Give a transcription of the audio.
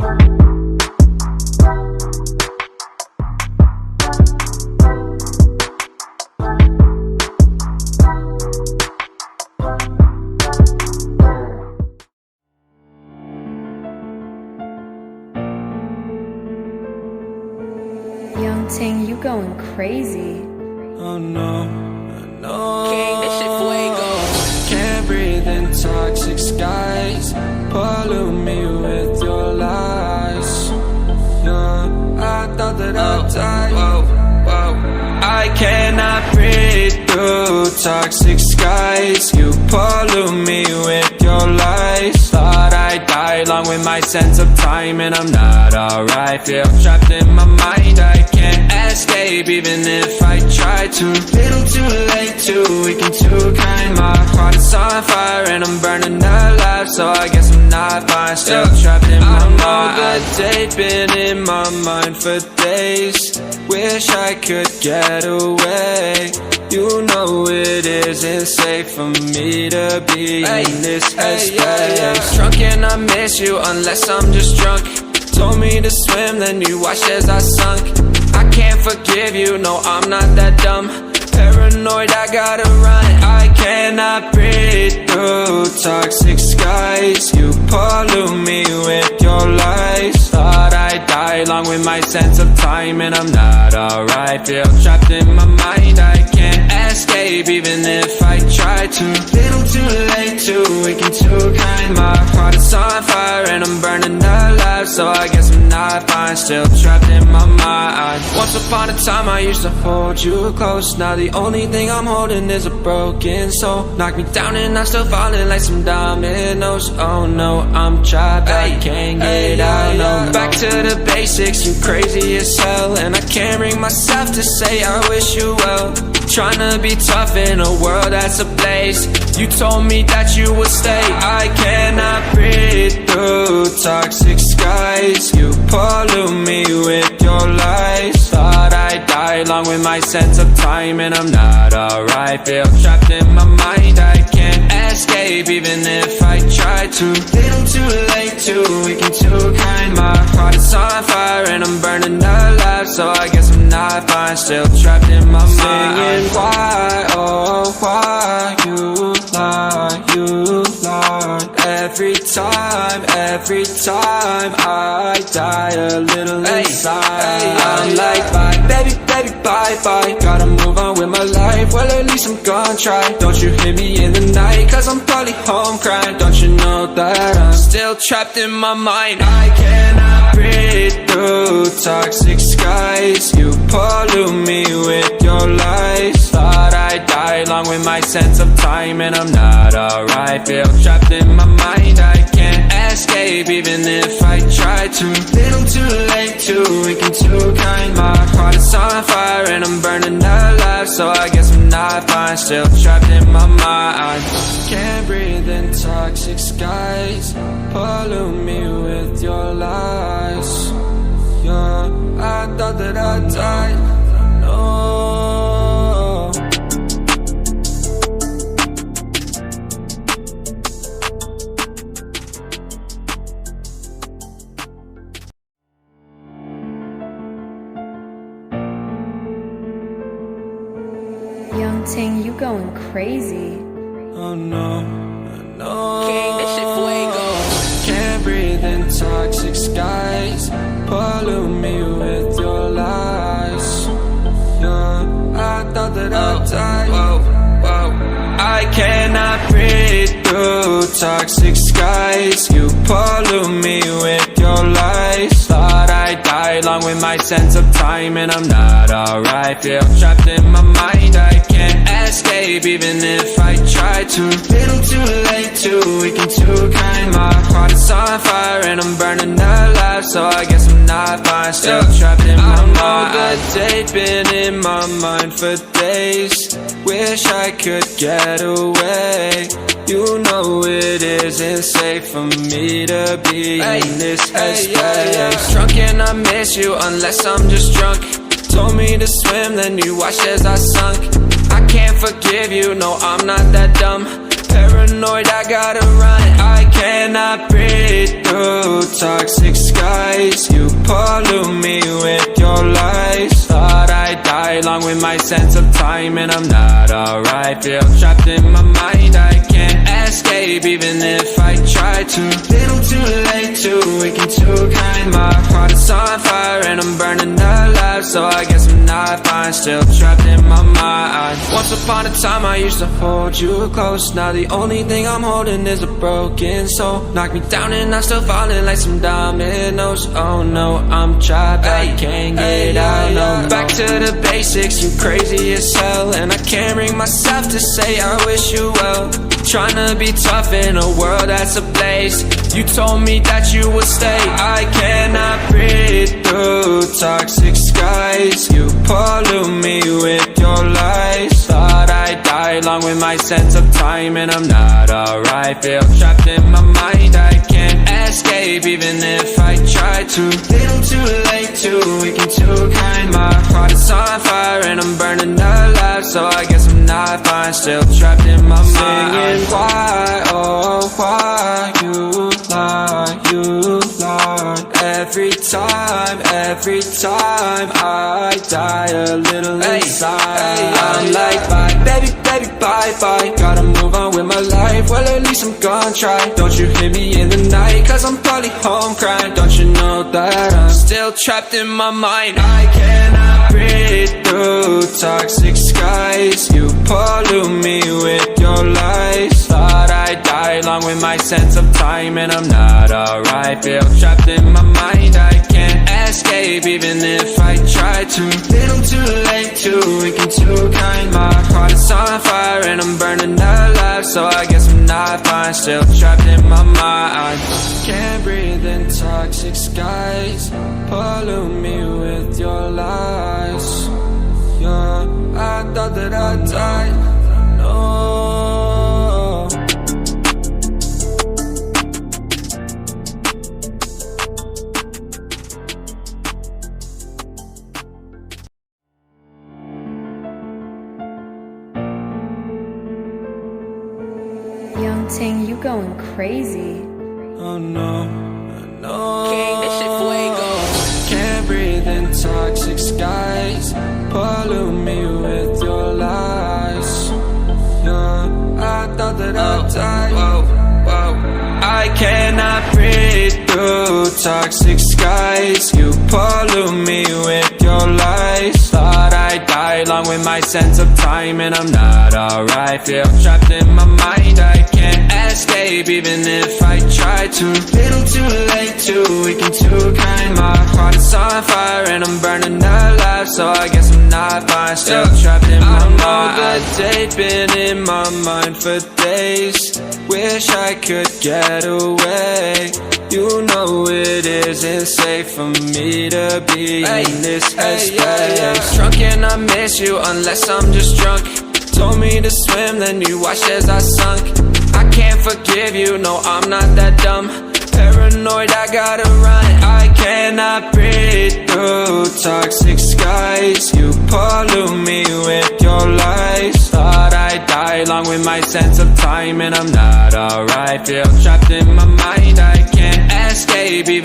Young Ting, you going crazy. Oh no, no. King, this shit fuego. Can't breathe in toxic skies. Pollute me with your lies. Yeah, I thought that I'd die. I cannot breathe through toxic skies. You pollute me with your lies. Thought I'd die along with my sense of time, and I'm not alright. Feel trapped in my mind, I can't escape even if I try to. Little too late, too weak and too kind. My heart is on fire and I'm burning alive, so I guess I'm not fine. Still trapped in my mind. I know that they've been in my mind for days. Wish I could get away. You know it isn't safe for me to be in this headspace. Drunk and I miss you unless I'm just drunk. Told me to swim, then you watched as I sunk. I can't forgive you, no I'm not that dumb. Paranoid, I gotta run. I cannot breathe through toxic skies. You pollute me with your lies. Thought I'd die along with my sense of time, and I'm not alright. Feel trapped in my mind, I can't escape even if I try to. Little too late, too weak and too kind. My heart is on fire and I'm burning alive, so I guess I'm not fine. Still trapped in my mind. Once upon a time I used to hold you close. Now the only thing I'm holding is a broken soul. Knock me down and I'm still falling like some dominoes. Oh no, I'm trapped, I can't get out, no. Back to the basics, you crazy as hell, and I can't bring myself to say I wish you well. Tryna be tough in a world that's ablaze. You told me that you would stay. I cannot breathe through toxic skies. You pollute me with your lies. Thought I'd die along with my sense of time, and I'm not alright. Feel trapped in my mind, I can't escape even if I try to. Little too late, too weak and too kind. My heart is on fire and I'm burning alive, so I guess I'm not fine. Still trapped in my mind. Singing why, oh why you lie, you lie. Every time I die a little inside. I'm like bye, baby, baby, bye, bye. Gotta move on with my life, well at least I'm gonna try. Don't you hit me in the night, cause I'm probably home crying. Don't you know that I'm still trapped in my mind. I cannot breathe through toxic skies. You pollute me with your lies. Thought I'd die along with my sense of time, and I'm not alright. Feel trapped in my mind, I can't escape even if I try to. Little too late, too weak and too kind. My heart is on fire and I'm burning alive, so I guess I'm not fine. Still trapped in my mind. Can't breathe in toxic skies. Pollute me with your lies. Yeah, I thought that I'd die. No. Young Ting, you going crazy. Oh no, no. King, this shit fuego. Can't breathe in toxic skies. Pollute me with your lies. Yeah, I thought that I'd die. I cannot breathe through toxic skies. You pollute me with your lies. Thought I'd die along with my sense of time, and I'm not alright. Feel trapped in my mind, I can't escape even if I try to. Little too late, too weak and too kind. My heart is on fire and I'm burning alive, so I guess I'm not fine. Still trapped in my mind. I know that they've been in my mind for days. Wish I could get away. You know it isn't safe for me to be in this headspace. Drunk and I miss you unless I'm just drunk. Told me to swim, then you watched as I sunk. I can't forgive you, no I'm not that dumb. Paranoid, I gotta run. I cannot breathe through toxic skies. You pollute me with your lies. Thought I'd die along with my sense of time, and I'm not alright. Feel trapped in my mind, I can't escape even if I try to. Little too late, too weak and too kind. My heart is on fire and I'm burning alive, so I guess I'm not fine. Still trapped in my mind. Once upon a time I used to hold you close. Now the only thing I'm holding is a broken soul. Knock me down and I'm still falling like some dominoes. Oh no, I'm trapped, I can't get out, no. Back to the basics, you crazy as hell, and I can't bring myself to say I wish you well. Trying to be tough in a world that's ablaze. You told me that you would stay. I cannot breathe through toxic skies. You pollute me with your lies. Thought I'd die along with my sense of time, and I'm not alright. Feel trapped in my mind, I can't escape even if I try to. Little too late, too weak and too kind. My heart is on fire and I'm burning alive, so I guess I'm not fine. Still trapped in my mind. Singing why, oh why you lie, you lie. Every time I die a little inside. I'm like bye, baby, baby, bye, bye. Gotta move on with my life, well at least I'm gonna try. Don't you hit me in the night, cause I'm probably home crying. Don't you know that I'm still trapped in my mind. I cannot breathe through toxic skies. You pollute me with your lies. Thought I'd die along with my sense of time, and I'm not alright. Feel trapped in my mind, I can't escape even if I try to. Little too late, too weak and too kind. My heart is on fire and I'm burning alive, so I guess I'm not fine. Still trapped in my mind. Can't breathe in toxic skies. Pollute me with your lies. Yeah, I thought that I'd die. No. Young Ting, you going crazy. Oh no, no. King, this shit fuego. Can't breathe in toxic skies. Pollute me with your lies. Yeah, I thought that I'd die. I cannot breathe through toxic skies. You pollute me with your lies. Thought I'd die along with my sense of time, and I'm not alright. Feel trapped in my mind, I can't escape even if I try to. Little too late, too weak and too kind. My heart is on fire and I'm burning alive, so I guess I'm not fine. Still trapped in my mind. I know that they've been in my mind for days. Wish I could get away. You know it isn't safe for me to be in this headspace. Drunk and I miss you unless I'm just drunk. Told me to swim, then you watched as I sunk. I can't forgive you, no I'm not that dumb. Paranoid, I gotta run. I cannot breathe through toxic skies. You pollute me with your lies. Thought I'd die along with my sense of time, and I'm not alright. Feel trapped in my mind, I can't escape even